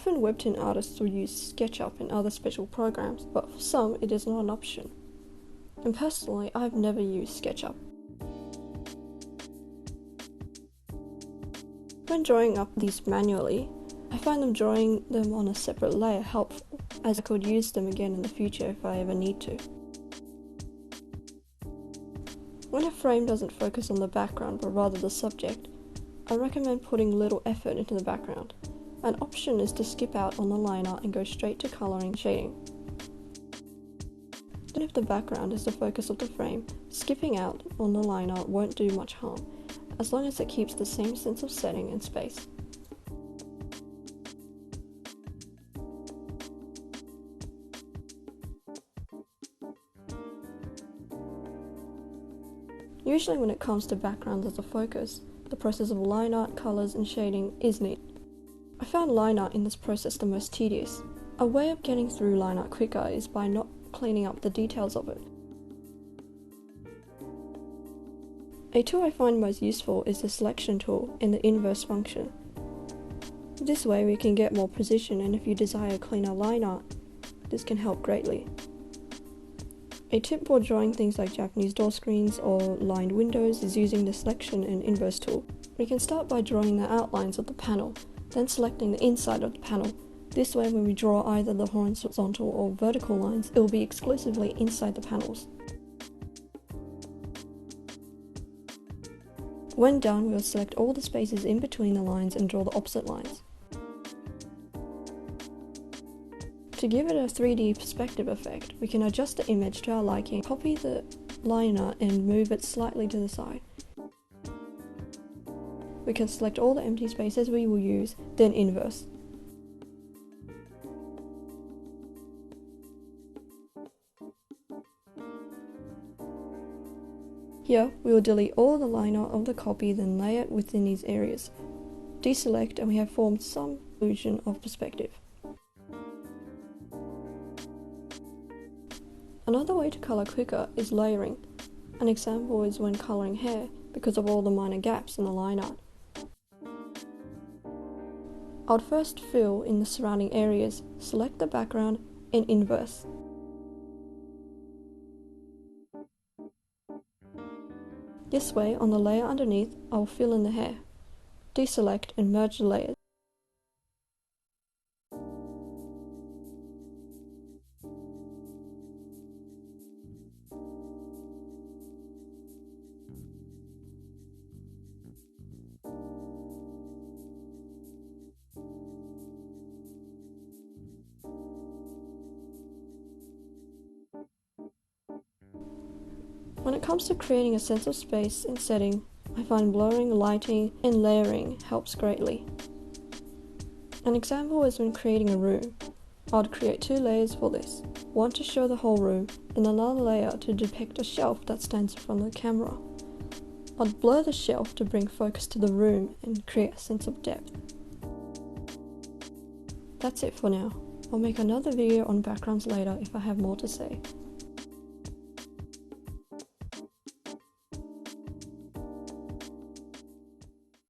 Often WEBTOON artists will use Sketchup and other special programs, but for some it is not an option. And personally, I've never used Sketchup. When drawing up these manually, I find drawing them on a separate layer helpful, as I could use them again in the future if I ever need to. When a frame doesn't focus on the background but rather the subject, I recommend putting little effort into the background. An option is to skip out on the line art and go straight to colouring and shading. Even if the background is the focus of the frame, skipping out on the line art won't do much harm, as long as it keeps the same sense of setting and space. Usually when it comes to backgrounds as a focus, the process of line art, colours and shading is neat. I found line art in this process the most tedious. A way of getting through line art quicker is by not cleaning up the details of it. A tool I find most useful is the selection tool in the inverse function. This way we can get more precision, and if you desire cleaner line art, this can help greatly. A tip for drawing things like Japanese door screens or lined windows is using the selection and inverse tool. We can start by drawing the outlines of the panel, then selecting the inside of the panel. This way when we draw either the horizontal or vertical lines, it will be exclusively inside the panels. When done, we will select all the spaces in between the lines and draw the opposite lines. To give it a 3D perspective effect, we can adjust the image to our liking, copy the line art and move it slightly to the side. We can select all the empty spaces we will use, then inverse. Here, we will delete all the line art of the copy, then lay it within these areas. Deselect and we have formed some illusion of perspective. Another way to colour quicker is layering. An example is when colouring hair, because of all the minor gaps in the line art. I'd first fill in the surrounding areas, select the background and inverse. This way, on the layer underneath, I'll fill in the hair. Deselect and merge the layers. When it comes to creating a sense of space and setting, I find blurring, lighting, and layering helps greatly. An example is when creating a room. I'd create 2 layers for this, one to show the whole room, and another layer to depict a shelf that stands in front of the camera. I'd blur the shelf to bring focus to the room and create a sense of depth. That's it for now. I'll make another video on backgrounds later if I have more to say.